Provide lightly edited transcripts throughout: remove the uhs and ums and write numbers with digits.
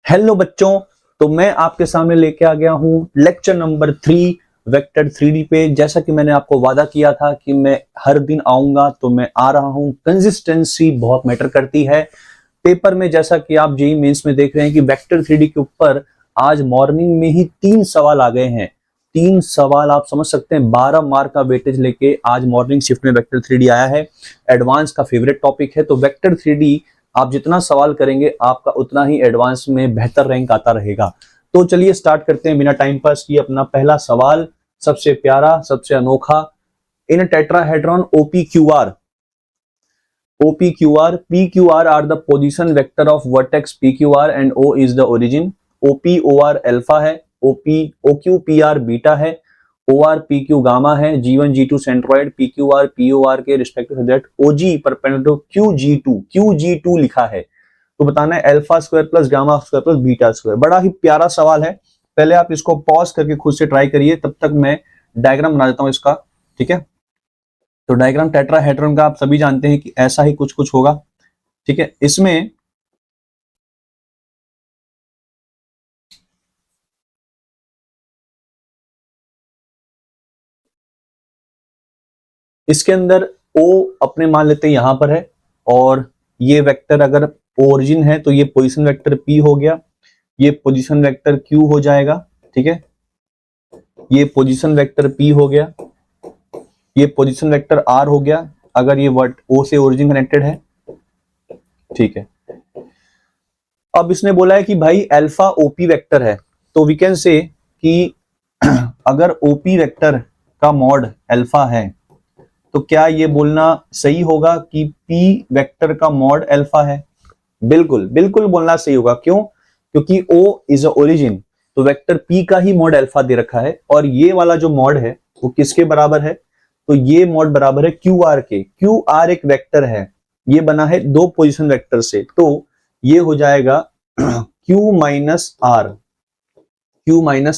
Hello बच्चों, तो मैं आपके सामने लेके आ गया हूँ लेक्चर नंबर 3 वेक्टर 3D पे। जैसा कि मैंने आपको वादा किया था कि मैं हर दिन आऊंगा, तो मैं आ रहा हूँ। कंसिस्टेंसी बहुत मैटर करती है पेपर में। जैसा कि आप जेईई मेंस में देख रहे हैं कि वेक्टर 3D के ऊपर आज मॉर्निंग में ही 3 सवाल आ गए हैं। 3 सवाल आप समझ सकते हैं, 12 मार्क का वेटेज लेके आज मॉर्निंग शिफ्ट में वेक्टर 3D आया है। एडवांस का फेवरेट टॉपिक है, तो वेक्टर 3D आप जितना सवाल करेंगे आपका उतना ही एडवांस में बेहतर रैंक आता रहेगा। तो चलिए स्टार्ट करते हैं बिना टाइम पास किए। अपना पहला सवाल सबसे प्यारा, सबसे अनोखा। इन tetrahedron OPQR, PQR are the position vector of vertex PQR and O is the origin. OPOR alpha है, OQPR बीटा है, ORPQ गामा है, G1 G2 centroid, PQR POR के respective that OG perpendicular QG2 लिखा है। तो बताना है alpha square plus gamma square plus beta square. बड़ा ही प्यारा सवाल है। पहले आप इसको पॉज करके खुद से ट्राई करिए, तब तक मैं डायग्राम बना देता हूं इसका। ठीक है, तो डायग्राम टेट्राहेड्रॉन का आप सभी जानते हैं कि ऐसा ही कुछ कुछ होगा। ठीक है, इसके अंदर O अपने मान लेते हैं यहां पर है, और ये वेक्टर अगर ओरिजिन है तो ये पोजीशन वेक्टर P हो गया, ये पोजीशन वेक्टर Q हो जाएगा। ठीक है, ये पोजीशन वेक्टर P हो गया, ये पोजीशन वेक्टर R हो गया अगर ये O से ओरिजिन कनेक्टेड है। ठीक है, अब इसने बोला है कि भाई अल्फा OP वेक्टर है, तो वी कैन से कि अगर OP वेक्टर का मॉड अल्फा है तो क्या ये बोलना सही होगा कि P वेक्टर का मॉड अल्फा है? बिल्कुल बिल्कुल बोलना सही होगा। क्यों? क्योंकि O इज अ ओरिजिन, तो वेक्टर P का ही मॉड अल्फा दे रखा है, और ये वाला जो मॉड है वो किसके बराबर है? तो ये मॉड बराबर है QR के। QR एक वेक्टर है, ये बना है दो पोजीशन वेक्टर से, तो ये हो जाएगा Q माइनस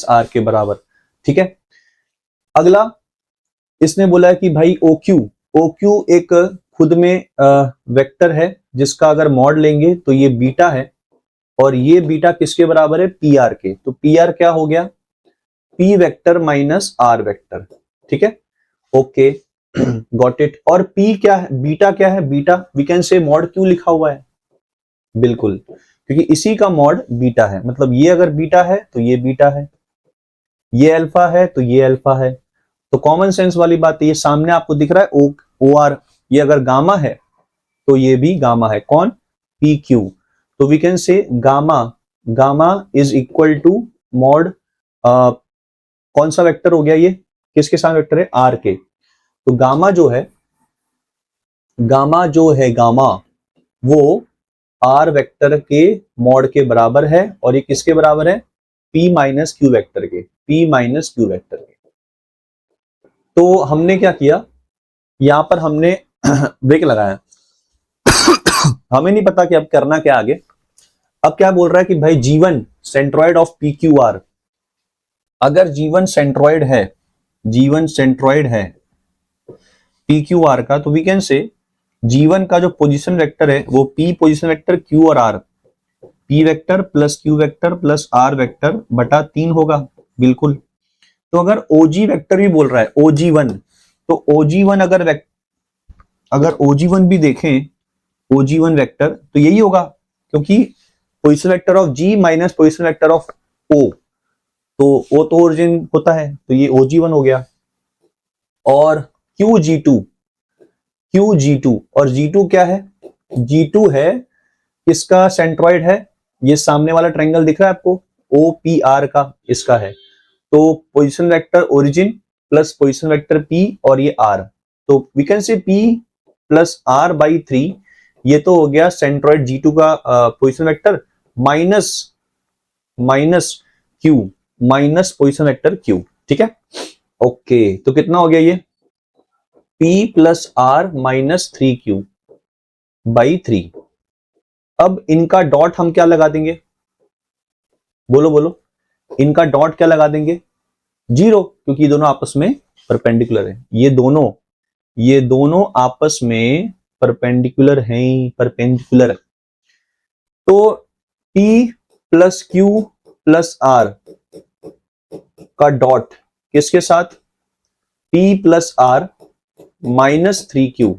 R के बराबर। ठीक है, अगला इसने बोला है कि भाई OQ एक खुद में वेक्टर है जिसका अगर मॉड लेंगे तो ये बीटा है, और ये बीटा किसके बराबर है? PR के। तो PR क्या हो गया? P vector minus R vector. ठीक है, ओके, गॉट इट। और P क्या है? बीटा क्या है? बीटा वी कैन से मॉड क्यों लिखा हुआ है? बिल्कुल, क्योंकि इसी का मॉड बीटा है। मतलब ये अगर बीटा है तो ये बीटा है, ये अल्फा है तो ये अल्फा है। तो कॉमन सेंस वाली बात है, ये सामने आपको दिख रहा है OR, ये अगर गामा है तो ये भी गामा है। कौन? PQ। तो we can say gamma is equal to mod कौन सा वेक्टर हो गया? ये किसके साथ वेक्टर है? R के। तो गामा जो है वो R वेक्टर के मॉड के बराबर है, और ये किसके बराबर है? P माइनस Q वेक्टर के। तो हमने क्या किया, यहां पर हमने ब्रेक लगाया। हमें नहीं पता कि अब करना क्या आगे। अब क्या बोल रहा है कि भाई G1 सेंट्रॉइड ऑफ PQR। अगर G1 सेंट्रॉइड है PQR का, तो वी कैन से G1 का जो पोजीशन वेक्टर है वो P पोजीशन वेक्टर Q और R, P vector plus Q vector plus R vector बटा 3 होगा। बिल्कुल। तो अगर OG वेक्टर भी बोल रहा है OG1, तो OG1 अगर OG1 भी देखें, OG1 वेक्टर तो यही होगा, क्योंकि position vector of G minus position vector of O, तो O तो ओरिजिन होता है, तो ये OG1 हो गया। और QG2 और G2 क्या है? G2 है किसका सेंट्रॉइड है? ये सामने वाला ट्रायंगल दिख रहा है आपको, OPR का, इसका है। तो position vector origin plus position vector P और ये R, तो we can say P plus R by 3, ये तो हो गया सेंट्रॉइड G2 का position vector minus Q minus position vector Q। ठीक है, ओके। तो कितना हो गया ये? P plus R minus 3Q by 3। अब इनका डॉट हम क्या लगा देंगे? बोलो, इनका डॉट क्या लगा देंगे? 0, क्योंकि ये दोनों आपस में परपेंडिकुलर है। ये दोनों आपस में परपेंडिकुलर हैं। तो P plus Q plus R का डॉट किसके साथ, P plus are minus 3Q।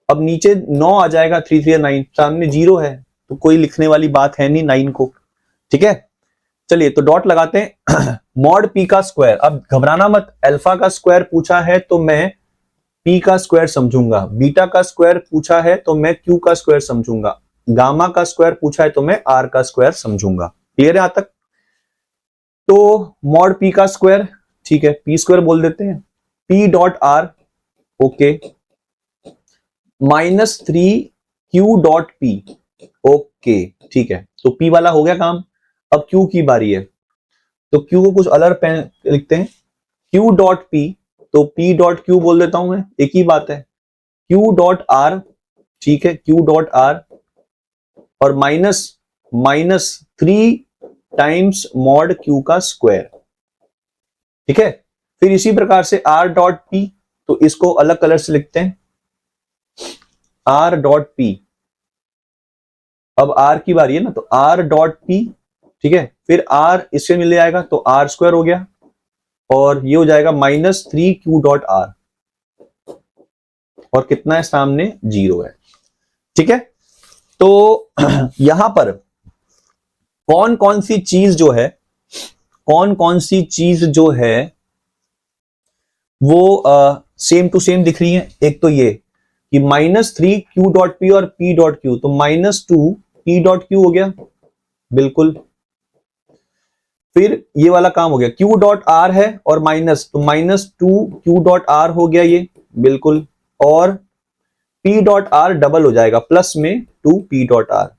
अब नीचे 9 आ जाएगा, 3 3 9, सामने 0 है तो कोई लिखने वाली बात है नहीं 9 को, ठीक है। चलिए तो डॉट लगाते हैं। मॉड पी का स्क्वायर, अब घबराना मत, अल्फा का स्क्वायर पूछा है तो मैं पी का स्क्वायर समझूंगा, बीटा का स्क्वायर पूछा है तो मैं क्यू का स्क्वायर समझूंगा, गामा का स्क्वायर पूछा है तो मैं आर का स्क्वायर समझूंगा। क्लियर है यहां तक? तो मॉड पी का स्क्वायर, ठीक है, पी स्क्वायर बोल देते हैं, P dot are, okay, minus 3Q dot P, okay, ठीक है। तो पी वाला हो गया काम। अब क्यू की बारी है, तो क्यू को कुछ अलग पेन लिखते हैं, क्यू डॉट पी, तो पी डॉट क्यू बोल देता हूं मैं, एक ही बात है, क्यू डॉट आर, ठीक है, क्यू डॉट आर, और माइनस 3 टाइम्स मॉड क्यू का स्क्वायर, ठीक है। फिर इसी प्रकार से आर डॉट पी, तो इसको अलग कलर से लिखते हैं, आर डॉट पी। अब आर की बारी है ना, तो आर डॉट पी, ठीक है। फिर आर इससे मिल जाएगा तो आर स्क्वायर हो गया, और ये हो जाएगा माइनस 3Q डॉट आर, और कितना है सामने, 0 है, ठीक है। तो यहां पर कौन कौन सी चीज जो है, कौन कौन सी चीज जो है वो सेम टू सेम दिख रही है। एक तो ये कि माइनस 3Q डॉट पी और P डॉट क्यू, तो माइनस 2P डॉट क्यू हो गया, बिल्कुल। फिर ये वाला काम हो गया, Q डॉट आर है और माइनस, तो माइनस 2Q डॉट आर हो गया ये, बिल्कुल। और P डॉट आर डबल हो जाएगा, प्लस में 2P डॉट आर,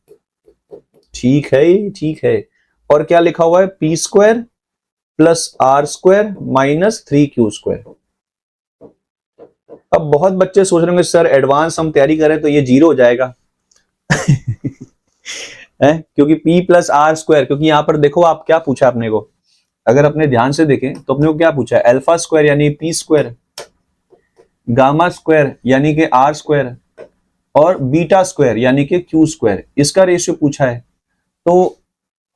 ठीक है, ठीक है। और क्या लिखा हुआ है, P square plus R square minus 3Q square. अब बहुत बच्चे सोच रहे होंगे सर एडवांस हम तैयारी करें तो ये 0 हो जाएगा। है क्योंकि P प्लस आर स्क्वायर, क्योंकि यहां पर देखो आप क्या पूछा अपने को, अगर अपने ध्यान से देखें तो अपने को क्या पूछा है, अल्फा स्क्वायर यानी P स्क्वायर, गामा स्क्वायर यानी कि आर स्क्वायर, और बीटा स्क्वायर यानी कि क्यू स्क्वायर, इसका रेशियो पूछा है। तो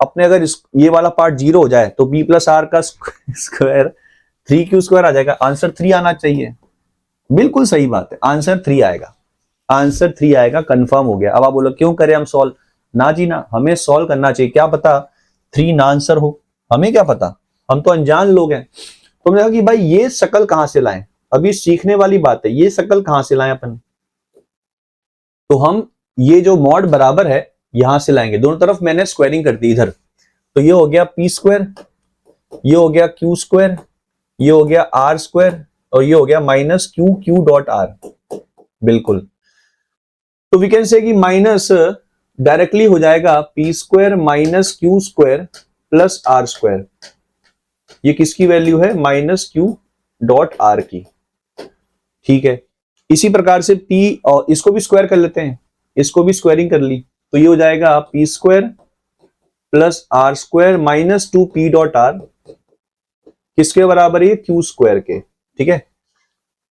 अपने अगर ये वाला पार्ट 0 हो जाए तो बी प्लस आर का स्क्वायर 3Q स्क्वायर आ जाएगा, आंसर 3 आना चाहिए। बिल्कुल सही बात है, आंसर 3 आएगा, आंसर 3 आएगा, कंफर्म हो गया। अब आप बोलो क्यों करें हम सॉल्व, ना जी ना, हमें सॉल्व करना चाहिए, क्या पता 3 ना आंसर हो, हमें क्या पता, हम तो अनजान लोग हैं। तो मैंने कहा कि भाई ये शक्ल कहां से लाएं, अभी सीखने वाली बात है, ये शक्ल कहां से लाएं अपन। तो हम ये जो मॉड बराबर है यहां से लाएंगे, दोनों तरफ मैंने स्क्वायरिंग कर दी इधर, तो ये हो गया पी स्क्वायर, ये हो गया क्यू स्क्वायर, ये हो गया आर स्क्वायर, और ये हो गया माइनस क्यू डॉट आर, बिल्कुल। तो वी कैन से कि माइनस डायरेक्टली हो जाएगा P square minus Q square plus R square, ये किसकी वैल्यू है, माइनस क्यू डॉट आर की, ठीक है। इसी प्रकार से पी, और इसको भी स्क्वायर कर लेते हैं, इसको भी स्क्वायरिंग कर ली, तो ये हो जाएगा P square plus R square minus 2P dot R, किसके बराबर है, क्यू स्क्वायर के, ठीक है।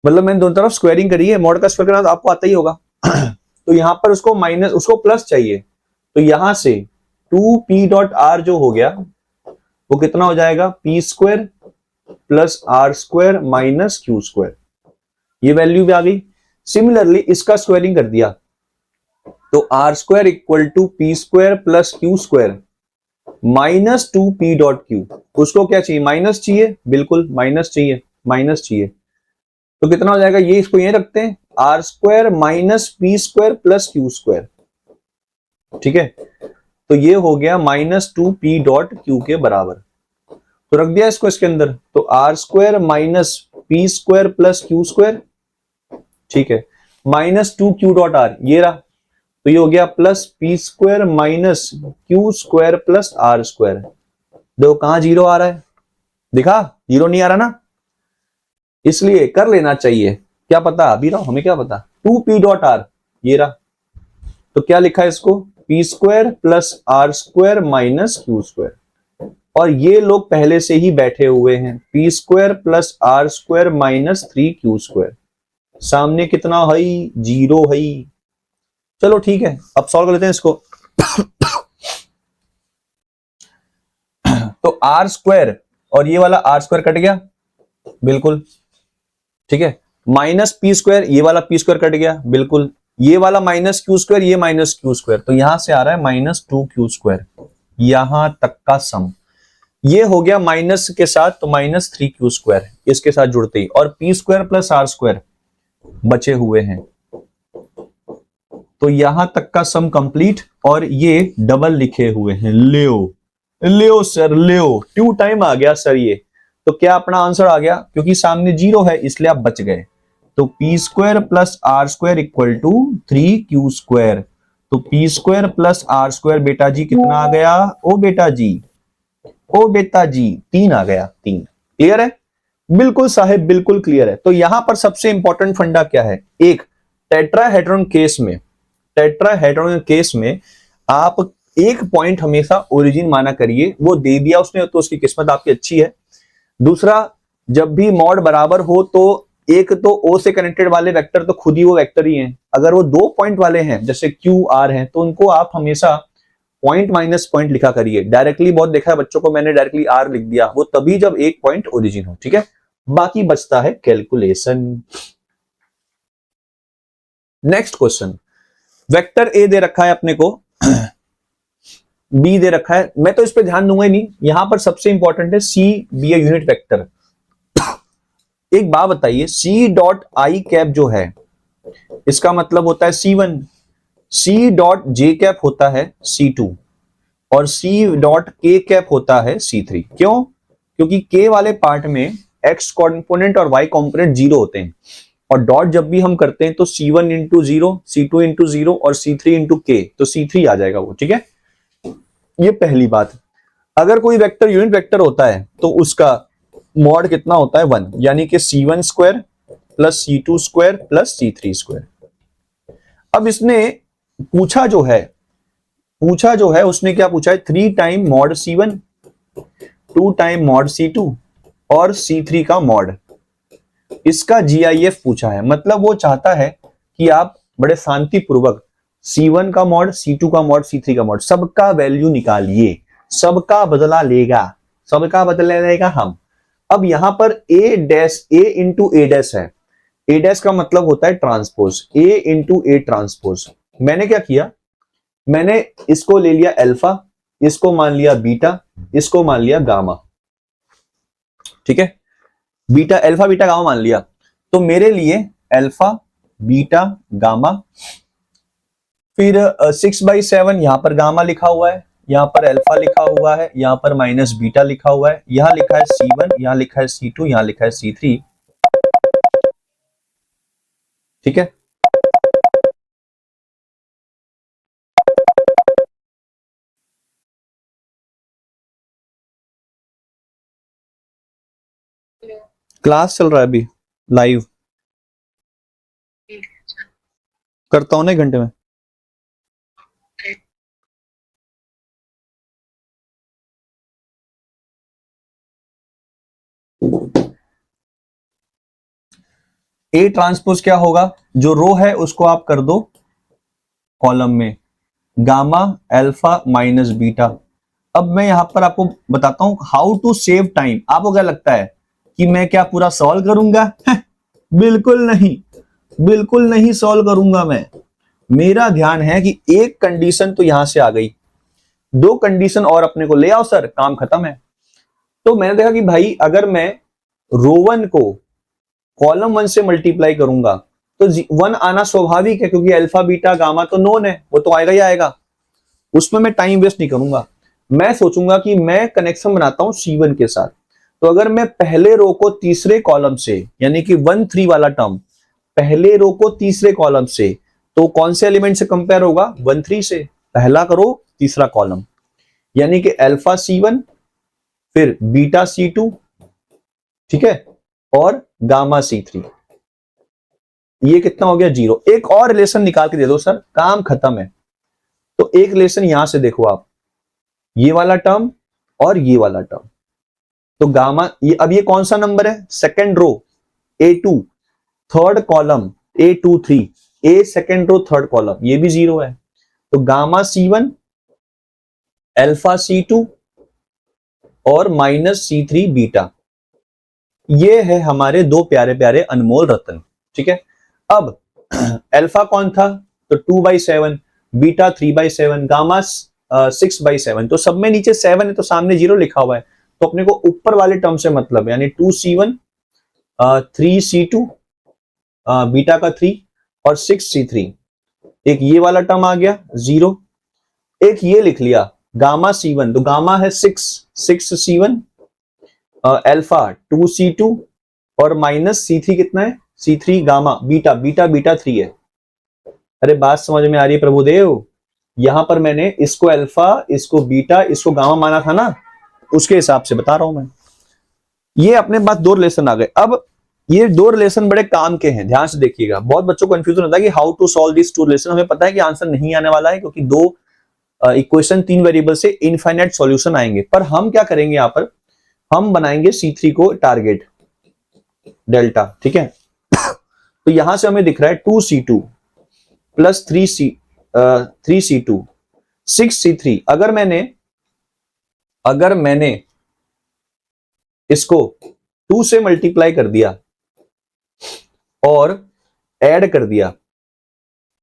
मतलब मैंने दोनों तरफ स्क्वायरिंग करी है, मॉड का स्क्वायर करना तो आपको आता ही होगा। तो यहां पर उसको माइनस, उसको प्लस चाहिए, तो यहां से 2P डॉट आर जो हो गया वो कितना हो जाएगा, P square plus R square minus Q square, ये वैल्यू भी आ गई। सिमिलरली इसका स्क्वायरिंग कर दिया, तो R square equal to P square plus Q square minus 2P dot Q, उसको क्या चाहिए, माइनस चाहिए, बिल्कुल माइनस चाहिए, माइनस चाहिए, तो कितना हो जाएगा, ये इसको यहीं रखते हैं, R square minus P square plus Q square, ठीक है। तो ये हो गया माइनस 2P डॉट क्यू के बराबर, तो रख दिया इसको इसके अंदर, तो R square minus P square plus Q square, ठीक है, माइनस 2Q डॉट आर, ये रहा, तो ये हो गया plus P square minus Q square plus R square. देखो कहां 0 आ रहा है, दिखा 0 नहीं आ रहा ना, इसलिए कर लेना चाहिए, क्या पता अभी रहा, हमें क्या पता, 2P डॉट आर, ये रहा, तो क्या लिखा है इसको, P square plus R square minus Q square, और ये लोग पहले से ही बैठे हुए हैं, P square plus R square minus 3Q square, सामने कितना है, 0 है। चलो ठीक है, अब सॉल्व कर लेते हैं इसको। तो आर स्क्वायर और ये वाला आर स्क्वायर कट गया, बिल्कुल ठीक है। माइनस पी स्क्वायर, ये वाला पी स्क्वायर कट गया, बिल्कुल। ये वाला माइनस क्यू स्क्वायर, ये माइनस क्यू स्क्वायर, तो यहां से आ रहा है माइनस 2q स्क्वायर, यहां तक का सम। ये हो गया माइनस के साथ, तो माइनस 3q स्क्वायर इसके साथ जुड़ते ही, और P square plus R square बचे हुए हैं। तो यहां तक का सम कंप्लीट, और ये डबल लिखे हुए हैं, लियो लियो सर लियो, 2 टाइम आ गया सर ये। तो क्या अपना आंसर आ गया, क्योंकि सामने 0 है इसलिए आप बच गए। तो P square plus R square equal to 3q square. तो P square plus R square बेटा जी कितना आ गया, ओ बेटा जी, ओ बेटा जी 3 आ गया, 3। क्लियर है, बिल्कुल साहेब बिल्कुल क्लियर है। तो यहां पर सबसे इंपॉर्टेंट फंडा क्या है, एक टेट्राहेड्रॉन केस में, टेट्राहेड्रॉन केस में आप एक पॉइंट हमेशा ओरिजिन माना करिए। वो दे दिया उसने तो उसकी किस्मत आपकी अच्छी है। दूसरा, जब भी मॉड बराबर हो तो एक तो ओ से कनेक्टेड वाले वेक्टर तो खुद ही वो वेक्टर ही हैं। अगर वो 2 पॉइंट वाले हैं जैसे क्यू आर हैं, तो उनको आप हमेशा पॉइंट माइनस पॉइंट लिखा करिए। डायरेक्टली बहुत देखा है बच्चों को, मैंने डायरेक्टली आर लिख दिया, वो तभी जब एक पॉइंट ओरिजिन हो, ठीक है। बाकी बचता है calculation. Next question, vector A दे रखा है अपने को, बी दे रखा है, मैं तो इस पे ध्यान दूंगा ही नहीं। यहां पर सबसे इंपॉर्टेंट है C B a unit vector. एक बात बताइए, सी डॉट आई कैप जो है इसका मतलब होता है C1, C dot J cap होता है C2, और सी डॉट के कैप होता है C3। क्यों? क्योंकि के वाले पार्ट में एक्स कॉम्पोनेंट और वाई कॉम्पोनेंट 0 होते हैं, और डॉट जब भी हम करते हैं तो C1 इंटू 0, C2 इंटू 0 और C3 इंटू के, तो C3 आ जाएगा वो, ठीक है। ये पहली बात। अगर कोई वेक्टर यूनिट वेक्टर होता है तो उसका मॉड कितना होता है 1, यानी कि C1 square plus C2 square plus C3 square. अब इसने पूछा जो है उसने क्या पूछा है, 3 time mod C1, 2 time mod C2 और C3 का मॉड। इसका GIF पूछा है, मतलब वो चाहता है कि आप बड़े शांतिपूर्वक C1 का मॉड, C2 का मॉड, C3 का मॉड, सबका वैल्यू निकालिए, सबका बदला लेगा, सबका बदला लेगा हम। अब यहां पर ए डैश, ए इंटू ए डैश है, ए डैश का मतलब होता है transpose, A into A transpose. मैंने क्या किया, मैंने इसको ले लिया अल्फा, इसको मान लिया बीटा, इसको मान लिया गामा, ठीक है। बीटा, अल्फा बीटा गामा मान लिया, तो मेरे लिए अल्फा बीटा गामा, फिर 6/7 यहां पर गामा लिखा हुआ है, यहां पर अल्फा लिखा हुआ है, यहां पर माइनस बीटा लिखा हुआ है, यहां लिखा है C1, यहां लिखा है C2, यहां लिखा है C3, ठीक है। क्लास चल रहा है अभी लाइव, करता हूं ना 1 घंटे में। ए ट्रांसपोज क्या होगा, जो रो है उसको आप कर दो कॉलम में, गामा अल्फा माइनस बीटा। अब मैं यहां पर आपको बताता हूं हाउ टू सेव टाइम। आपको क्या लगता है कि मैं क्या पूरा सॉल्व करूंगा? बिल्कुल नहीं, बिल्कुल नहीं सॉल्व करूंगा मैं। मेरा ध्यान है कि एक कंडीशन तो यहां से आ गई, 2 कंडीशन और अपने को ले आओ सर, काम खत्म है। तो मैंने देखा कि भाई अगर मैं रो 1 को कॉलम 1 से मल्टीप्लाई करूंगा तो 1 आना स्वाभाविक है, क्योंकि अल्फा बीटा गामा तो नोन है, वो तो आएगा ही आएगा, उसमें मैं टाइम वेस्ट नहीं करूंगा। मैं सोचूंगा कि मैं कनेक्शन बनाता हूं C1 के साथ। तो अगर मैं पहले रो को तीसरे कॉलम से, यानी कि 1 3 वाला टर्म, पहले रो को तीसरे कॉलम से, तो कौन से एलिमेंट से कंपेयर होगा, 1 3 से, पहला करो तीसरा कॉलम, यानी कि अल्फा C1 फिर बीटा C2, ठीक है, और गामा C3। ये कितना हो गया 0। एक और रिलेशन निकाल के दे दो सर, काम खत्म है। तो एक रिलेशन यहां से देखो आप, ये वाला टर्म और ये वाला टर्म, तो गामा, ये अब ये कौन सा नंबर है, second row A2, third column A23, A second row third column, ये भी 0 है। तो गामा C1 अल्फा C2 और -C3 बीटा। ये है हमारे दो प्यारे प्यारे अनमोल रत्न। ठीक है, अब अल्फा कौन था, तो 2/7, बीटा 3/7, गामा 6/7। तो सब में नीचे 7 है तो सामने 0 लिखा हुआ है, तो अपने को ऊपर वाले टर्म से मतलब है, यानी 2C1 3C2 बीटा का 3 और 6C3। एक ये वाला टर्म आ गया 0, एक ये लिख लिया गामा C1, तो गामा है 6C1 अल्फा 2C2 और -C3 कितना है, C3 गामा बीटा, बीटा 3 है। अरे बात समझ में आ रही है प्रभुदेव? यहां पर मैंने इसको अल्फा, इसको बीटा, इसको गामा माना था ना, उसके हिसाब से बता रहा हूं मैं। ये अपने पास दो रिलेशन आ गए। अब ये दो रिलेशन बड़े काम के हैं, ध्यान से देखिएगा। बहुत बच्चों को कंफ्यूजन होता है कि how to solve this two relation. हमें पता है कि आंसर नहीं आने वाला है, क्योंकि दो इक्वेशन 3 वेरिएबल से इनफाइनाइट सॉल्यूशन आएंगे। पर हम क्या करेंगे, यहां पर हम बनाएंगे C3 को टारगेट डेल्टा। ठीक है, तो यहां से हमें दिख रहा है 2C2 प्लस 3C2 6C3। अगर मैंने इसको 2 से मल्टीप्लाई कर दिया और ऐड कर दिया,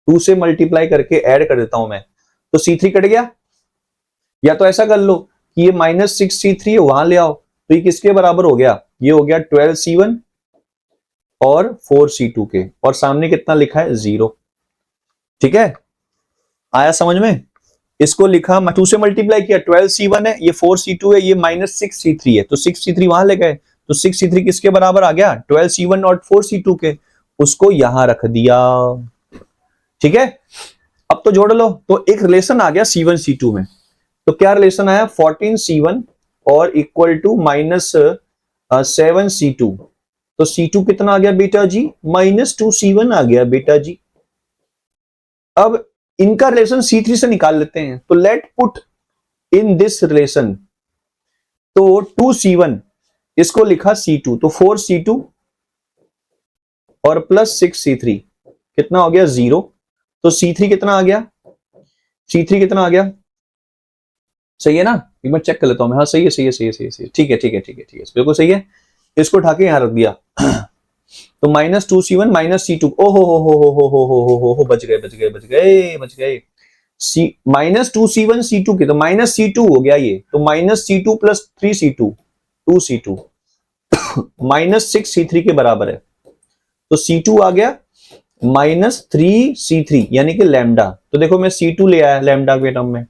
2 से मल्टीप्लाई करके ऐड कर देता हूं मैं, तो C3 कट गया। या तो ऐसा कर लो कि ये -6C3 वहां ले आओ, तो ये किसके बराबर हो गया, ये हो गया 12C1 और 4C2 के, और सामने कितना लिखा है 0। ठीक है, आया समझ में? इसको लिखा 2 से मल्टीप्लाई किया, 12C1 है, ये 4C2 है, ये -6C3 है, तो 6C3 वहां ले गए, तो 6C3 किसके बराबर आ गया, 12C1 और 4C2 के, उसको यहां रख दिया। ठीक है, अब तो जोड़ लो, तो एक रिलेशन आ गया C1 C2 में। तो क्या रिलेशन आया, 14C1 और इक्वल टू -7C2। तो C2 कितना आ गया बेटा जी, -2C1 आ गया बेटा जी। अब इनका रिलेशन C3 से निकाल लेते हैं, तो late put in this relation, तो 2C1 इसको लिखा C2, तो 4C2 और प्लस 6C3 कितना हो गया 0। तो C3 कितना आ गया, C3 कितना आ गया, सही है ना? एक बार चेक कर लेता हूं मैं, हाँ सही है, सही है, सही है, सही है, ठीक है, ठीक है, ठीक है, ठीक है, बिल्कुल सही है। इसको उठा के यहां रख दिया, तो -2C1 -C2, ओ हो, बच गए, बच गए, बच गए, बच गए। -2C1 C2 के, तो -C2 हो गया ये, तो -C2 plus 3C2 2C2 -6C3 के बराबर है, तो C2 आ गया -3C3 यानी कि लैम्डा। तो देखो मैं C2 ले आया लैम्डा के टर्म में,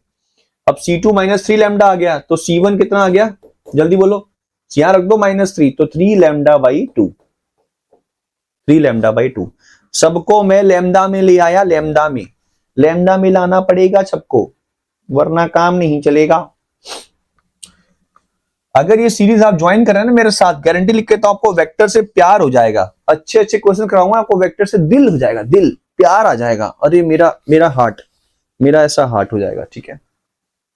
अब C2 -3 लैम्डा आ गया, तो C1 कितना आ गया, जल्दी बोलो, यहां रख दो -3, तो 3 लैम्डा बाई 2, 3 लैम्डा बाई 2। सबको मैं लैम्डा में ले आया, लैम्डा में लाना पड़ेगा सबको, वरना काम नहीं चलेगा। अगर ये सीरीज आप ज्वाइन कर रहे हैं ना मेरे साथ, गारंटी लिख के, तो आपको वेक्टर से प्यार हो जाएगा। अच्छे अच्छे क्वेश्चन कराऊंगा आपको, वेक्टर से दिल हो जाएगा, दिल प्यार आ जाएगा। अरे मेरा हार्ट, मेरा ऐसा हार्ट हो जाएगा। ठीक है,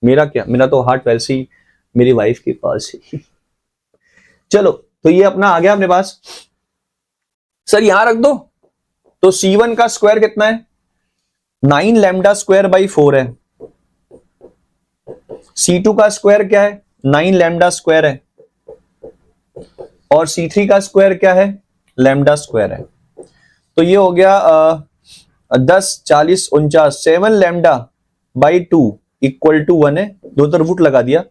मेरा क्या, मेरा तो हार्ट वैसे ही मेरी वाइफ के पास है। चलो, तो ये अपना आ गया अपने पास। सर यहां रख दो, तो C1 का स्क्वायर कितना है, 9 लैम्डा स्क्वायर बाई 4 है। C2 का स्क्वायर क्या है, 9 लैम्डा स्क्वायर है, और C3 का स्क्वायर क्या है, लैम्डा स्क्वायर है। तो ये हो गया 10 40 49, 7 लैम्डा बाई 2 इक्वल टू 1 है, दो तरफ रूट लगा दिया,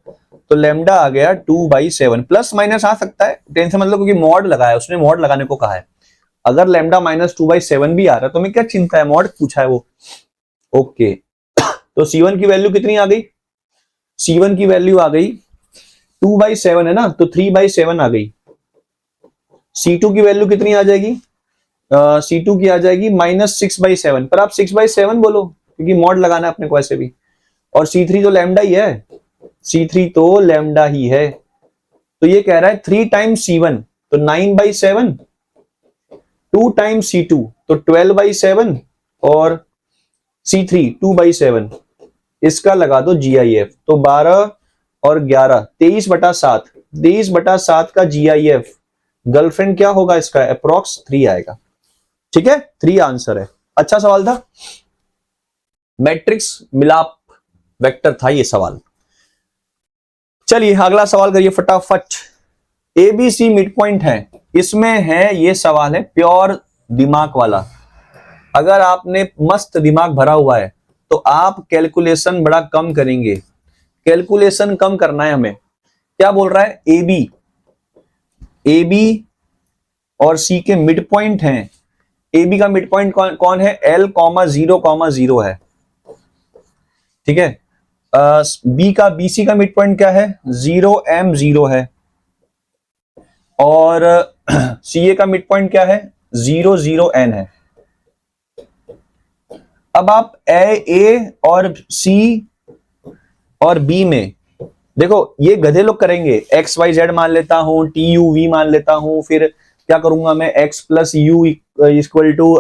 तो लैम्डा आ गया 2/7। प्लस माइनस आ सकता है, टेंशन मतलब, क्योंकि मॉड लगाया, उसने मॉड लगाने को कहा है। अगर लैम्डा -2/7 भी आ रहा है तो हमें क्या चिंता है, मॉड पूछा है वो। ओके, तो C1 की वैल्यू कितनी आ गई, C1 की वैल्यू आ गई 2/7 है ना, तो 3/7 आ गई। C2 की वैल्यू कितनी आ जाएगी, C2 की आ जाएगी -6/7, पर आप 6/7 बोलो क्योंकि मॉड लगाना है अपने को ऐसे भी। और C3 तो लैम्डा ही है, C3 तो लैम्डा ही है। तो ये कह रहा है 3 टाइम्स C1 तो 9/7, 2 टाइम्स C2 तो 12/7, और C3 2/7। इसका लगा दो GIF, तो 12 और 11 23/7, 23/7 का GIF गर्लफ्रेंड क्या होगा इसका, अप्रोक्स 3 आएगा। ठीक है, 3 आंसर है। अच्छा सवाल था, मैट्रिक्स मिलाप वेक्टर था ये सवाल। चलिए अगला सवाल करिए फटाफट। ABC मिड पॉइंट है, इसमें है, ये सवाल है प्योर दिमाग वाला। अगर आपने मस्त दिमाग भरा हुआ है तो आप कैलकुलेशन बड़ा कम करेंगे। कैलकुलेशन कम करना है हमें। क्या बोल रहा है? AB और C के मिड पॉइंट हैं। AB का मिड पॉइंट कौन है? L, 0, 0 है, ठीक है। BC का मिड पॉइंट क्या है? 0M 0 है। और CA का मिड पॉइंट क्या है? 0 0 N है। अब आप A और C और B में देखो, ये गधे लोग करेंगे। XYZ मान लेता हूं, TUV मान लेता हूं, फिर क्या करूंगा मैं? X plus U equal to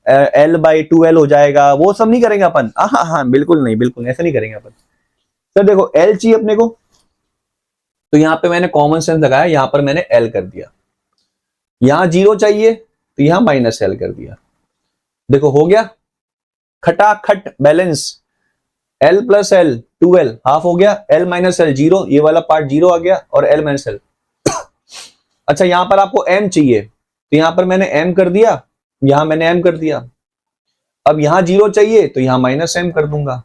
L/2L हो जाएगा। वो सब नहीं करेंगे अपन। हाँ, बिल्कुल नहीं, बिल्कुल ऐसा नहीं करेंगे अपन। सर देखो, L चाहिए अपने को, तो यहां पे मैंने कॉमन सेंस लगाया, यहां पर मैंने L कर दिया। यहां 0 चाहिए तो यहां -L कर दिया। देखो हो गया खटाखट balance. L plus L 2L half हो गया, L माइनस L 0, ये वाला पार्ट 0 आ गया, और L माइनस L। अच्छा, यहां पर आपको M चाहिए तो यहां पर मैंने M कर दिया, यहां मैंने M कर दिया। अब यहां 0 चाहिए तो यहां -M कर दूंगा।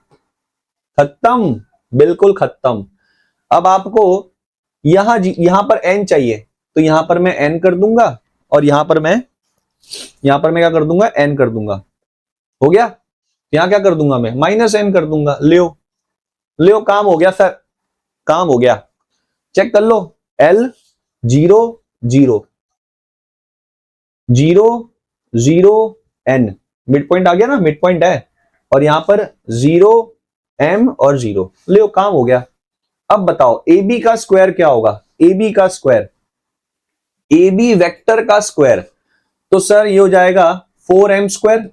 खत्म, बिल्कुल खत्म। अब आपको यहां पर N चाहिए तो यहां पर मैं N कर दूंगा, और यहां पर मैं क्या कर दूंगा? N कर दूंगा। हो गया। यहां क्या कर दूंगा मैं? -M कर दूंगा। लियो, काम हो गया सर, काम हो गया। चेक कर लो। L 0 0 0 0 N मिड पॉइंट आ गया ना, मिड पॉइंट है। और यहां पर 0 M और 0। लियो, काम हो गया। अब बताओ AB का स्क्वायर क्या होगा? AB का स्क्वायर, AB वेक्टर का स्क्वायर, तो सर ये हो जाएगा 4M स्क्वायर।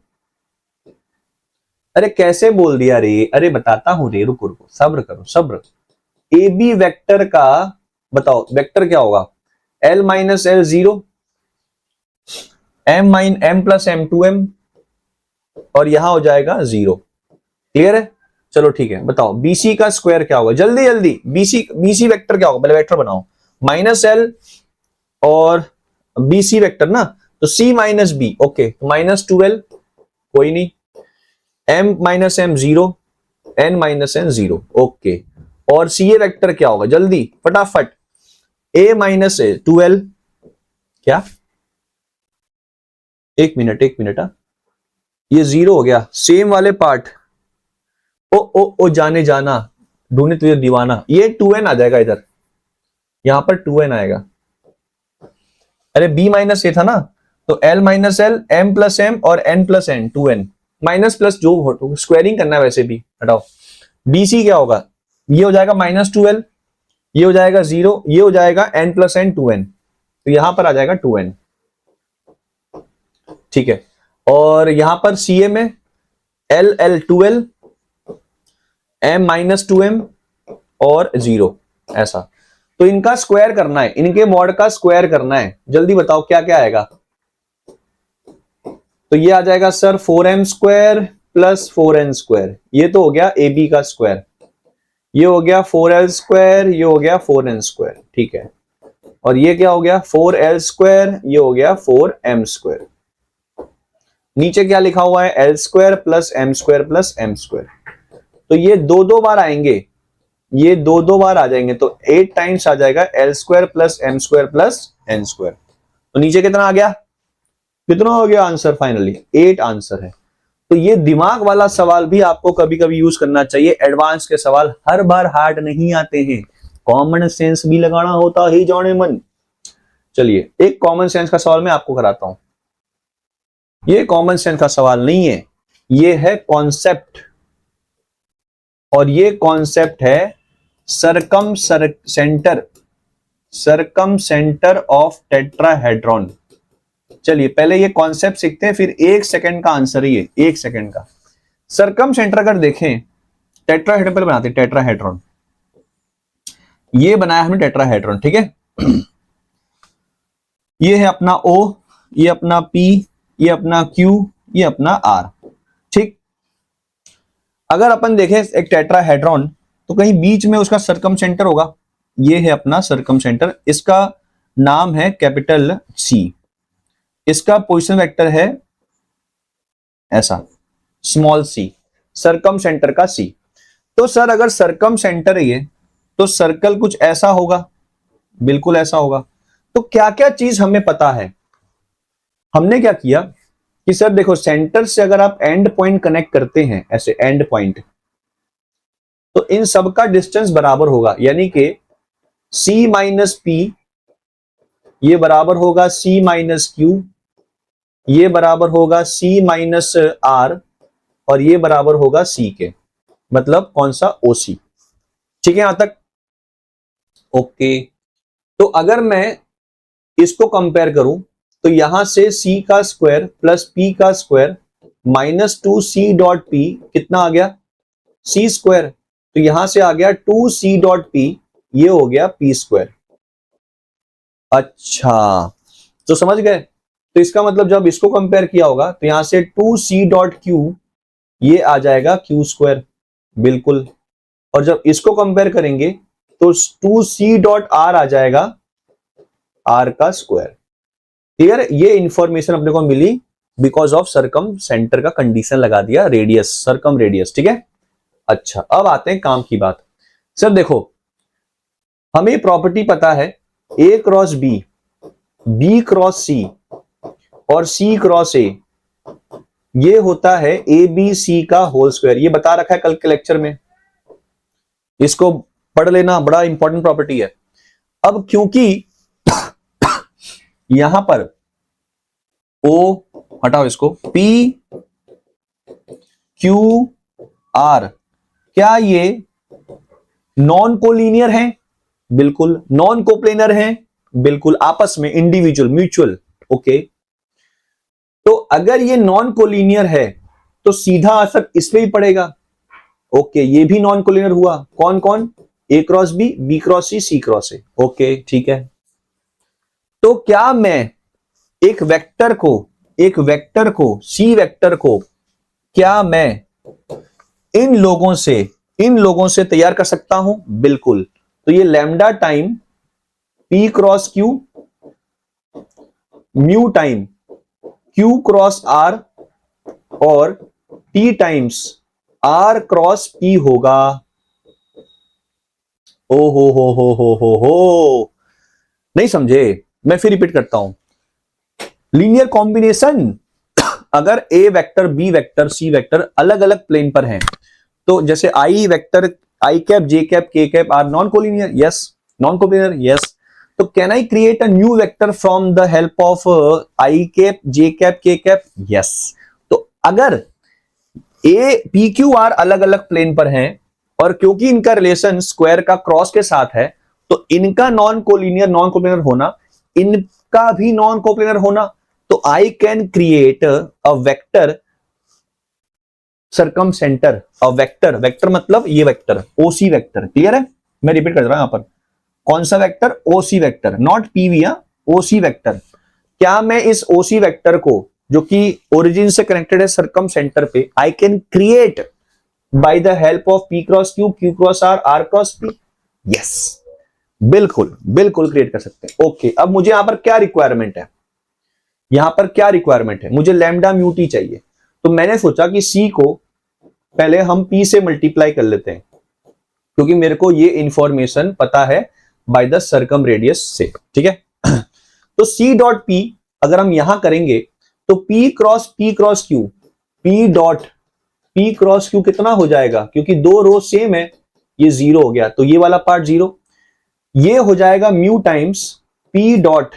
अरे कैसे बोल दिया रे? अरे बताता हूं रे, रुको रुको, सब्र करो, सब्र। AB वेक्टर का बताओ, वेक्टर क्या होगा? L minus L 0, M plus M 2M, और यहां हो जाएगा 0। क्लियर है? चलो ठीक है, बताओ BC का स्क्वायर क्या होगा? जल्दी जल्दी, BC वेक्टर क्या होगा? पहले वेक्टर बनाओ। -L और BC वेक्टर ना, तो C minus B, okay, -2L, कोई नहीं। M minus M 0, N minus N 0, okay. और CA वेक्टर क्या होगा? जल्दी फटाफट। A माइनस A 2L, क्या? एक मिनट, ये 0 हो गया। सेम वाले पार्ट, ओ जाने जाना, ढूंढे तुझे दीवाना, ये 2N आ जाएगा इधर, यहां पर 2N आएगा। अरे B माइनस A था ना, तो L minus L, M plus M और N plus N, 2N minus plus, जो स्क्वायरिंग करना है वैसे भी, हटाओ। BC क्या होगा? ये हो जाएगा -2L, ये हो जाएगा 0, ये हो जाएगा N प्लस N 2N, तो यहां पर आ जाएगा 2N, ठीक है। और यहां पर CA में L 2L, M minus 2M और 0, ऐसा। तो इनका स्क्वायर करना है, इनके मॉड का स्क्वायर करना है। जल्दी बताओ क्या क्या आएगा? तो ये आ जाएगा sir 4M square plus 4N square, ये तो हो गया AB का स्क्वायर। ये हो गया 4L स्क्वायर, ये हो गया 4N स्क्वायर, ठीक है। और ये क्या हो गया? 4L स्क्वायर, ये हो गया 4M स्क्वायर। नीचे क्या लिखा हुआ है? L square plus M square plus M square. तो ये दो बार आएंगे, ये दो बार आ जाएंगे, तो 8 टाइम्स आ जाएगा L square plus M square plus N square. तो नीचे कितना आ गया? कितना हो गया आंसर? फाइनली 8 आंसर है। तो ये दिमाग वाला सवाल भी आपको कभी कभी यूज करना चाहिए। एडवांस के सवाल हर बार हार्ड नहीं आते हैं, कॉमन सेंस भी लगाना होता है जाने मन। चलिए एक कॉमन सेंस का सवाल मैं आपको कराता हूं। ये कॉमन सेंस का सवाल नहीं है, ये है कॉन्सेप्ट, और ये कॉन्सेप्ट है सरकम सेंटर ऑफ टेट्राहेड्रॉन। चलिए पहले ये कॉन्सेप्ट सीखते हैं, फिर 1 सेकंड का आंसर ही है, 1 सेकंड का। सरकम सेंटर अगर देखें, टेट्राहेड्रॉन पहले बनाते हैं, टेट्राहेड्रॉन, ये बनाया हमने टेट्राहेड्रॉन, ठीक है। ये है अपना O, ये अपना P, ये अपना Q, ये अपना R, ठीक। अगर अपन देखें एक टेट्राहेड्रॉन, तो कहीं बीच में उसका सरकम सेंटर होगा, ये है अपना सरकम सेंटर, इसका नाम है कैपिटल सी, इसका पोजीशन वेक्टर है ऐसा स्मॉल सी, सरकम सेंटर का सी। तो सर अगर सरकम सेंटर ये तो सर्कल कुछ ऐसा होगा, बिल्कुल ऐसा होगा। तो क्या क्या चीज हमें पता है, हमने क्या किया कि सर देखो सेंटर से अगर आप एंड पॉइंट कनेक्ट करते हैं ऐसे एंड पॉइंट, तो इन सब का डिस्टेंस बराबर होगा, यानी कि C माइनस पी ये बराबर होगा C माइनस क्यू, ये बराबर होगा C माइनस आर, और ये बराबर होगा C के, मतलब कौन सा OC। ठीक है यहां तक, ओके। तो अगर मैं इसको कंपेयर करूं तो यहां से C का स्क्वायर प्लस P का square minus 2C dot P कितना आ गया C स्क्वायर, तो यहां से आ गया 2C डॉट P, ये हो गया P स्क्वायर। अच्छा तो समझ गए, तो इसका मतलब जब इसको कंपेयर किया होगा तो यहां से 2C डॉट Q ये आ जाएगा Q स्क्वायर, बिल्कुल। और जब इसको कंपेयर करेंगे तो 2C डॉट R आ जाएगा R का स्क्वायर। क्लियर, ये इंफॉर्मेशन अपने को मिली बिकॉज ऑफ सरकम सेंटर का कंडीशन लगा दिया, रेडियस सरकम रेडियस। ठीक है, अच्छा अब आते हैं काम की बात। सर देखो हमें प्रॉपर्टी पता है A cross B, B cross C और C क्रॉस A, ये होता है ABC का होल स्क्वायर, ये बता रखा है कल के लेक्चर में, इसको पढ़ लेना, बड़ा इंपॉर्टेंट प्रॉपर्टी है। अब क्योंकि यहां पर O हटाओ इसको, P Q R, क्या ये नॉन कोलिनियर है, बिल्कुल। नॉन कोप्लेनर है, बिल्कुल। आपस में इंडिविजुअल म्यूचुअल, ओके। तो अगर ये नॉन कोलिनियर है तो सीधा असर इस पे ही पड़ेगा, ओके। ये भी नॉन कोलिनियर हुआ, कौन कौन, A cross B, B cross C, C cross A, okay ठीक है। तो क्या मैं एक वेक्टर को C वेक्टर को क्या मैं इन लोगों से तैयार कर सकता हूं, बिल्कुल। तो ये lambda time P cross Q, mu time Q cross R और T times R cross P होगा। ओ हो, नहीं समझे, मैं फिर रिपीट करता हूं। लीनियर कॉम्बिनेशन अगर A vector, B vector, C vector अलग अलग प्लेन पर हैं, तो जैसे I vector, I cap, J cap, K cap are non collinear, yes. Non collinear, yes. तो can I create a new vector from the help of I cap, J cap, K cap, yes. तो अगर A P Q R अलग अलग plane पर हैं और क्योंकि इनका रिलेशन स्क्वायर का क्रॉस के साथ है, तो इनका नॉन कोलिनियर होना, इनका भी नॉन कोप्लेनर होना, तो I can create a vector circumcentre, a vector मतलब ये वेक्टर OC वेक्टर। क्लियर है, मैं रिपीट कर रहा हूं यहां पर, कौन सा vector, OC vector, not PV, OC vector. क्या मैं इस OC वेक्टर को जो कि ओरिजिन से कनेक्टेड है सरकम सेंटर पे, आई can create by the help of P cross Q, Q cross R, R cross P, yes, बिल्कुल बिल्कुल क्रिएट कर सकते हैं। ओके, अब मुझे यहां पर क्या रिक्वायरमेंट है, यहां पर क्या रिक्वायरमेंट है, मुझे लैम्डा म्यू टी चाहिए। तो मैंने सोचा कि C को पहले हम P से मल्टीप्लाई कर लेते हैं, क्योंकि मेरे को ये इंफॉर्मेशन पता है बाय द सरकम रेडियस से। ठीक है, तो C डॉट P अगर हम यहां करेंगे तो P cross Q, P dot P cross Q कितना हो जाएगा, क्योंकि दो रो सेम है, ये 0 हो गया, तो ये वाला पार्ट 0, ये हो जाएगा mu times P dot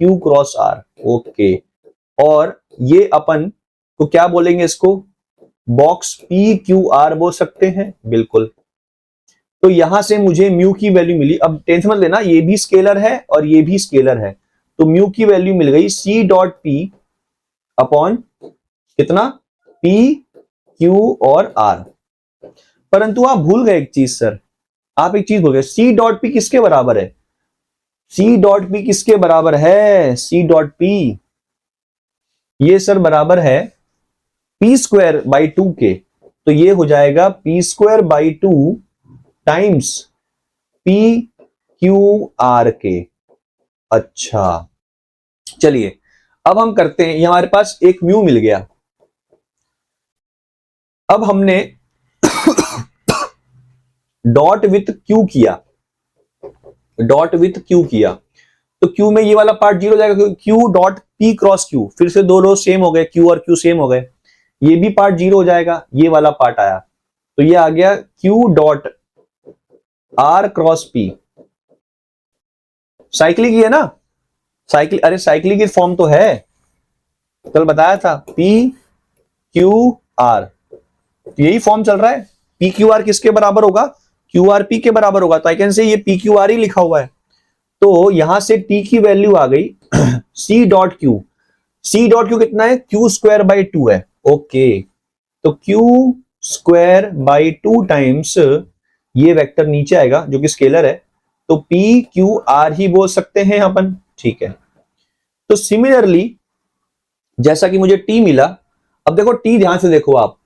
Q cross R, okay. और ये अपन तो क्या बोलेंगे, इसको बॉक्स PQR बोल सकते हैं, बिल्कुल। तो यहां से मुझे म्यू की वैल्यू मिली। अब टेंशन मत लेना, ये भी स्केलर है और ये भी स्केलर है, तो म्यू की वैल्यू मिल गई C डॉट P अपॉन कितना, P Q और R। परंतु आप भूल गए एक चीज सर, आप एक चीज भूल गए, C डॉट P किसके बराबर है, C डॉट P किसके बराबर है, C डॉट P ये सर बराबर है P स्क्वायर बाई 2 के। तो ये हो जाएगा P square by 2 times P Q R के। अच्छा चलिए अब हम करते हैं, ये हमारे पास एक म्यू मिल गया। अब हमने डॉट विथ क्यू किया, डॉट विथ क्यू किया, तो क्यू में ये वाला पार्ट जीरो जाएगा, Q dot P cross Q, फिर से दो रो सेम हो गए, क्यू और क्यू सेम हो गए, ये भी पार्ट जीरो हो जाएगा, ये वाला पार्ट आया, तो ये आ गया Q dot R cross P. Cyclic ही है ना, साइक्लिक, अरे साइक्लिक की फॉर्म तो है, कल बताया था, पी क्यू आर, यही फॉर्म चल रहा है। पी क्यू आर किसके बराबर होगा, क्यू आर पी के बराबर होगा, तो आई कैन से ये पी क्यू आर ही लिखा हुआ है, तो यहां से टी की वैल्यू आ गई C dot Q, C dot Q कितना है, क्यू स्क्वायर बाई टू है, ओके, तो Q square by two times ये वेक्टर नीचे आएगा जो कि स्केलर है, तो पी क्यू आर ही बोल सकते हैं अपन, ठीक है। तो सिमिलरली जैसा कि मुझे टी मिला, अब देखो टी ध्यान से देखो आप,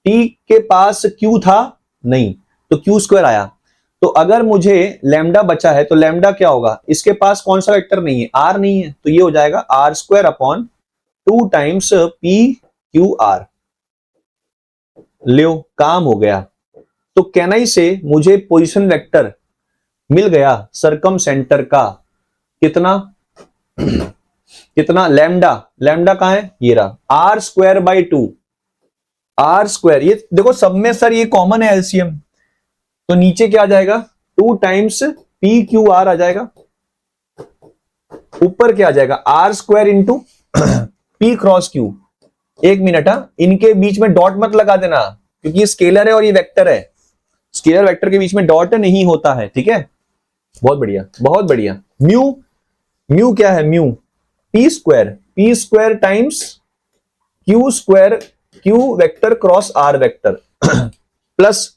टी के पास क्यू था नहीं, तो क्यू स्क्वायर आया, तो अगर मुझे लैम्डा बचा है तो लैम्डा क्या होगा, इसके पास कौन सा वेक्टर नहीं है, आर नहीं है, तो ये हो जाएगा R square upon two times P Q R. लो काम हो गया, तो कैनाई से मुझे पोजीशन वेक्टर मिल गया सरकम सेंटर का, कितना कितना लैम्डा, लैम्डा कहां है, ये रहा R square by two, R square, ये देखो सब में सर ये कॉमन है एलसीएम, तो नीचे क्या आ जाएगा, two times P Q R आ जाएगा, ऊपर क्या आ जाएगा, R square into P cross Q. एक मिनट, इनके बीच में डॉट मत लगा देना, क्योंकि ये स्केलर है और ये वेक्टर है, स्केलर वेक्टर के बीच में डॉट नहीं होता है, ठीक है, बहुत बढ़िया बहुत बढ़िया। म्यू, म्यू क्या है, mu P square times Q square, Q vector cross R vector plus,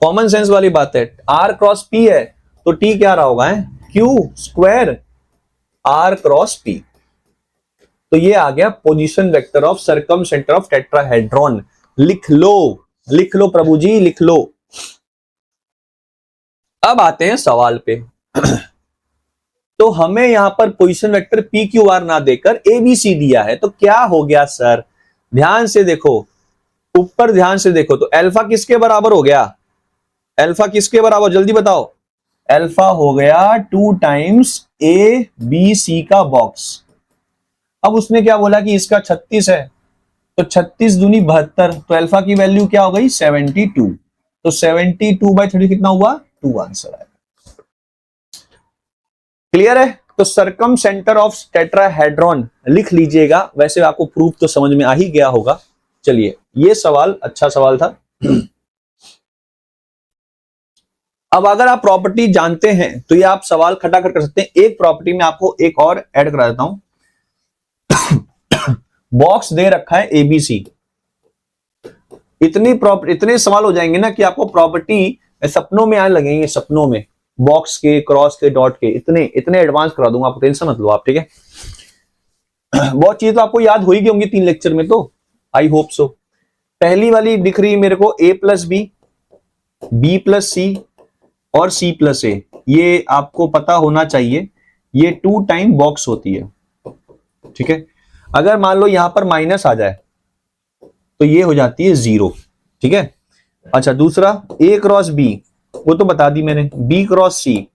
common sense वाली बात है, आर क्रॉस पी है तो टी क्या रहा होगा, Q square R cross P, तो ये आ गया position vector of circumcentre of tetrahedron. लिख लो प्रभु जी, लिख लो। अब आते हैं सवाल पे तो हमें यहां पर position vector P Q are ना देकर एबीसी दिया है, तो क्या हो गया सर, ध्यान से देखो, ऊपर ध्यान से देखो, तो अल्फा किसके बराबर हो गया, अल्फा किसके बराबर, जल्दी बताओ, अल्फा हो गया 2 टाइम्स ए बी सी का बॉक्स। अब उसने क्या बोला कि इसका 36 है, तो 36 दूनी 72, तो अल्फा की वैल्यू क्या हो गई 72, तो 72/30 कितना हुआ 2 आंसर आएगा। क्लियर है, तो सरकम सेंटर ऑफ टेट्राहेड्रॉन लिख लीजिएगा, वैसे आपको प्रूफ तो समझ में आ ही गया होगा। चलिए ये सवाल अच्छा सवाल था। अब अगर आप प्रॉपर्टी जानते हैं तो ये आप सवाल खटाखट कर सकते हैं। एक प्रॉपर्टी में आपको एक और ऐड करा देता हूं, बॉक्स दे रखा है एबीसी, इतने सवाल हो जाएंगे ना कि आपको प्रॉपर्टी सपनों में आने लगेंगे, सपनों में, बॉक्स के, क्रॉस के, डॉट के, इतने एडवांस करा दूंगा आपको, टेंशन मत लो आप, ठीक है। बहुत चीज तो आपको याद हो ही गई होंगी 3 लेक्चर में, तो आई होप सो। पहली वाली दिख रही है मेरे को a प्लस बी प्लस सी और सी प्लस ए, ये आपको पता होना चाहिए, ये 2 टाइम बॉक्स होती है, ठीक है। अगर मान लो यहां पर माइनस आ जाए तो ये हो जाती है 0, ठीक है। अच्छा दूसरा a क्रॉस बी, वो तो बता दी मैंने, b क्रॉस सी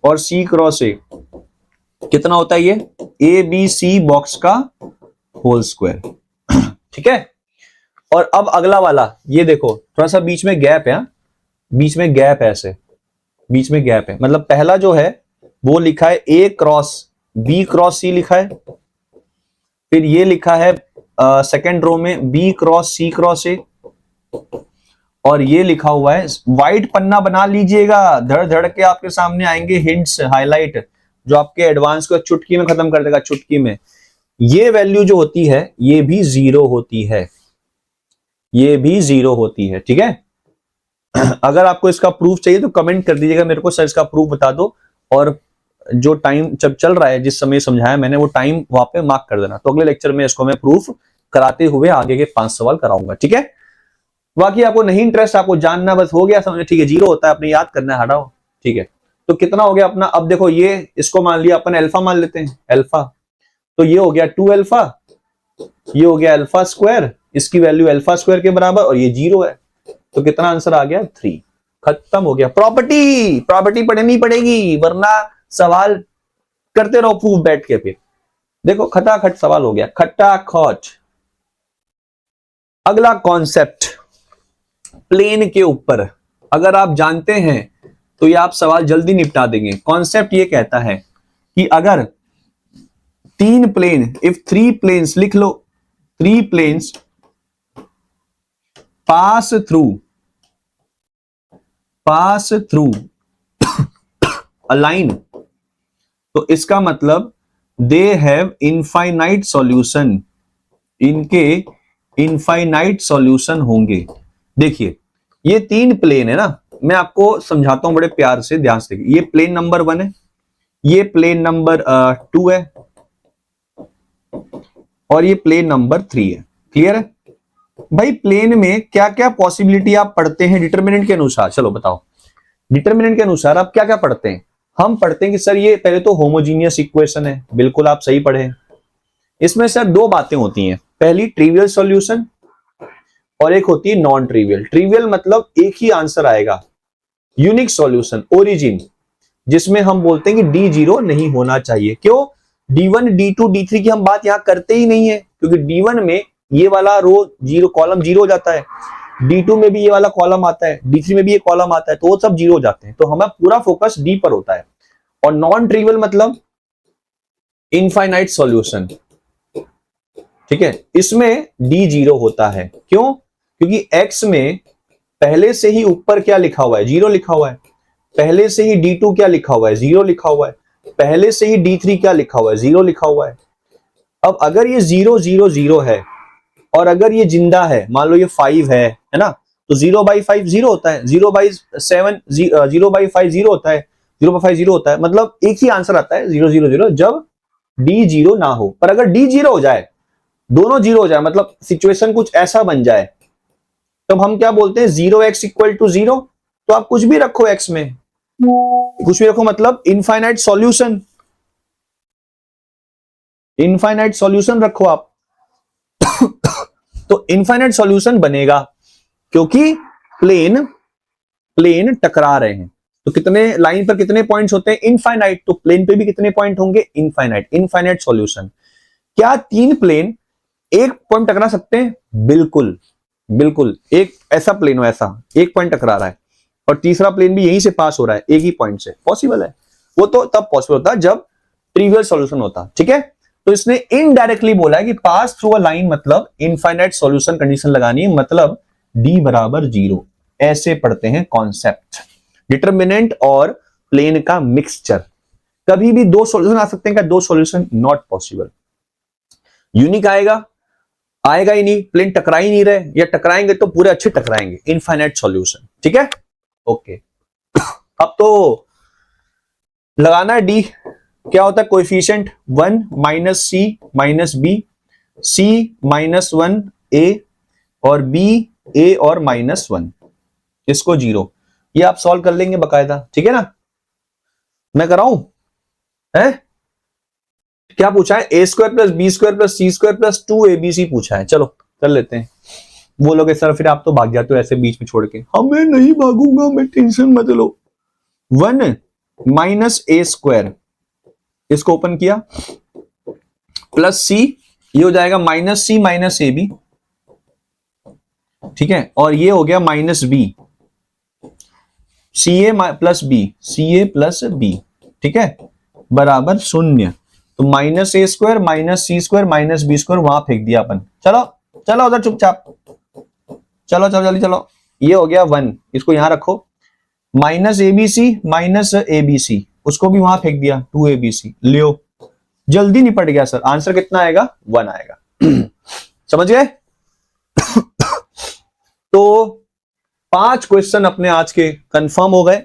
और c क्रॉस ए, कितना होता है ये ए बी सी बॉक्स का होल स्क्वायर, ठीक है। और अब अगला वाला ये देखो, थोड़ा सा बीच में गैप है, बीच में गैप है, ऐसे बीच में गैप है, मतलब पहला जो है वो लिखा है a क्रॉस b क्रॉस सी लिखा है, फिर ये लिखा है सेकेंड रो में b cross C cross A, और ये लिखा हुआ है, व्हाइट पन्ना बना लीजिएगा, धड़ धड़ के आपके सामने आएंगे हिंट्स, हाईलाइट, जो आपके एडवांस को चुटकी में खत्म कर देगा, चुटकी में। ये वैल्यू जो होती है ये भी 0 होती है, ये भी 0 होती है, ठीक है। अगर आपको इसका प्रूफ चाहिए तो कमेंट कर दीजिएगा मेरे को, सर इसका प्रूफ बता दो, और जो टाइम जब चल रहा है, जिस समय समझाया मैंने, वो टाइम वहां पे मार्क कर देना, तो अगले लेक्चर में इसको मैं प्रूफ कराते हुए आगे के 5 सवाल कराऊंगा, ठीक है। बाकी आपको नहीं इंटरेस्ट, आपको जानना बस हो गया समझ, ठीक है, 0 होता है, अपने याद करना है, हटाओ, ठीक है। तो कितना हो गया अपना, अब देखो ये इसको मान लिया अपन अल्फा मान लेते हैं, अल्फा, तो ये हो गया 2 अल्फा, ये हो गया अल्फा स्क्वायर, इसकी वैल्यू अल्फा स्क्वायर के बराबर, और ये 0 है, तो कितना आंसर आ गया 3। खत्म हो गया। प्रॉपर्टी पढ़नी पड़ेगी वरना सवाल करते रहो प्रूफ बैठ के, फिर देखो खटाखट सवाल हो गया, खटाखट। अगला कॉन्सेप्ट प्लेन के ऊपर, अगर आप जानते हैं तो ये आप सवाल जल्दी निपटा देंगे। कॉन्सेप्ट ये कहता है कि अगर 3 प्लेन, इफ 3 प्लेन्स, लिख लो 3 planes pass through a line, तो इसका मतलब दे हैव इनफाइनाइट सॉल्यूशन, इनके इनफाइनाइट सॉल्यूशन होंगे। देखिए ये 3 प्लेन है ना, मैं आपको समझाता हूं बड़े प्यार से, ध्यान से देखिए। ये प्लेन नंबर 1 है, ये प्लेन नंबर 2 है, और ये प्लेन नंबर 3 है। क्लियर है भाई? प्लेन में क्या क्या पॉसिबिलिटी आप पढ़ते हैं डिटरमिनेंट के अनुसार? चलो बताओ, डिटरमिनेंट के अनुसार आप क्या क्या पढ़ते हैं? हम पढ़ते हैं कि सर ये पहले तो होमोजीनियस इक्वेशन है, बिल्कुल आप सही पढ़े। इसमें सर 2 बातें होती हैं, पहली ट्रिवियल सॉल्यूशन और एक होती है नॉन ट्रिवियल। ट्रिवियल मतलब एक ही आंसर आएगा, यूनिक सॉल्यूशन, ओरिजिन, जिसमें हम बोलते हैं कि D0 नहीं होना चाहिए। क्यों? D1, D2, D3 की हम बात यहां करते ही नहीं है, क्योंकि D1 में ये वाला रो 0, कॉलम 0 हो जाता है, D2 में भी ये वाला कॉलम आता है, D3 में भी ये कॉलम आता है, तो वो सब 0 हो जाते हैं, तो हमें पूरा फोकस D पर होता है। और नॉन ट्रिवियल मतलब इनफाइनाइट सॉल्यूशन, ठीक है, इसमें D0 होता है। क्यों? क्योंकि X में पहले से ही ऊपर क्या लिखा हुआ है? 0 लिखा हुआ है। पहले से ही D2 क्या लिखा हुआ है? 0 लिखा हुआ है। पहले से ही D3 क्या लिखा हुआ है? 0 लिखा हुआ है। अब अगर ये 0 0 0 है और अगर ये जिंदा है, मान लो ये 5 है ना, तो 0/5 0 होता है, 0/7 0/5 0 होता है, 0/5 0 होता है, मतलब एक ही आंसर आता है 0 0 0 जब D0 ना हो। पर अगर D0 हो जाए, दोनों 0 हो जाए, मतलब सिचुएशन कुछ ऐसा बन जाए, तब हम क्या बोलते हैं? 0x = 0। तो आप कुछ भी रखो x में, कुछ भी रखो, मतलब इनफाइनाइट सॉल्यूशन, इनफाइनाइट सॉल्यूशन रखो आप। तो इनफाइनाइट सॉल्यूशन बनेगा क्योंकि प्लेन टकरा रहे हैं। तो कितने लाइन पर कितने पॉइंट्स होते हैं? इनफाइनाइट। तो प्लेन पे भी कितने पॉइंट होंगे? इनफाइनाइट। Infinite solution. क्या 3 प्लेन एक पॉइंट टकरा सकते हैं? बिल्कुल बिल्कुल। एक ऐसा प्लेन हो, ऐसा एक पॉइंट टकरा रहा है और तीसरा प्लेन भी यहीं से पास हो रहा है, एक ही पॉइंट से, पॉसिबल है। वो तो तब पॉसिबल होता है जब ट्रिवियल सॉल्यूशन होता। ठीक है, तो इसने इनडायरेक्टली बोला है कि पास थ्रू अ लाइन मतलब इनफाइनाइट सॉल्यूशन कंडीशन लगानी है, मतलब D = 0। ऐसे पढ़ते हैं कॉन्सेप्ट। डिटरमिनेंट और प्लेन का मिक्सचर। कभी भी 2 सॉल्यूशन आ सकते हैं क्या? 2 सॉल्यूशन नॉट पॉसिबल। यूनिक आएगा ही नहीं, प्लेन टकरा ही नहीं रहे, या टकराएंगे तो पूरे अच्छे टकराएंगे। Infinite solution. ठीक है, ओके। अब तो लगाना है D। क्या होता है coefficient? 1 - C - B, C -1 A और B A और -1, इसको 0। ये आप सॉल्व कर लेंगे बकायदा। ठीक है ना, मैं कराऊं? है क्या पूछा है? A² + B² + C² + 2ABC पूछा है। चलो कर लेते हैं। बोलोगे सर फिर आप तो भाग जाते हो ऐसे बीच में छोड़ के। मैं नहीं भागूंगा, मैं, टेंशन मत लो। 1 - A², इसको ओपन किया, प्लस C, ये हो जाएगा -C - AB। ठीक है, और ये हो गया -B, CA + B, CA + B। ठीक है, बराबर 0। तो -A² - C² - B² वहां फेंक दिया अपन। चलो चलो उधर चुपचाप, चलो चलो जल्दी चलो। ये हो गया 1, इसको यहां रखो। -ABC - ABC, उसको भी वहां फेंक दिया, 2ABC। लियो, जल्दी निपट गया सर। आंसर कितना आएगा? 1 आएगा। समझ गए? तो 5 क्वेश्चन अपने आज के कंफर्म हो गए।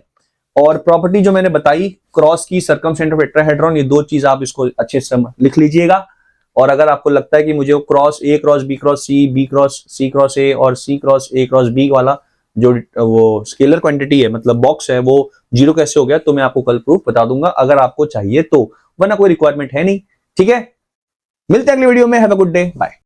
और प्रॉपर्टी जो मैंने बताई, क्रॉस की, सर्कमस्टेंस ऑफ टेट्राहेड्रॉन, ये 2 चीज आप इसको अच्छे से लिख लीजिएगा। और अगर आपको लगता है कि मुझे cross A × B × C, B × C × A और C × A × B वाला जो वो स्केलर क्वांटिटी है, मतलब बॉक्स है, वो 0 कैसे हो गया, तो मैं आपको कल प्रूफ बता दूंगा अगर आपको चाहिए तो, वरना कोई रिक्वायरमेंट है नहीं। ठीक है, मिलते हैं अगली वीडियो में। Have a good day, bye.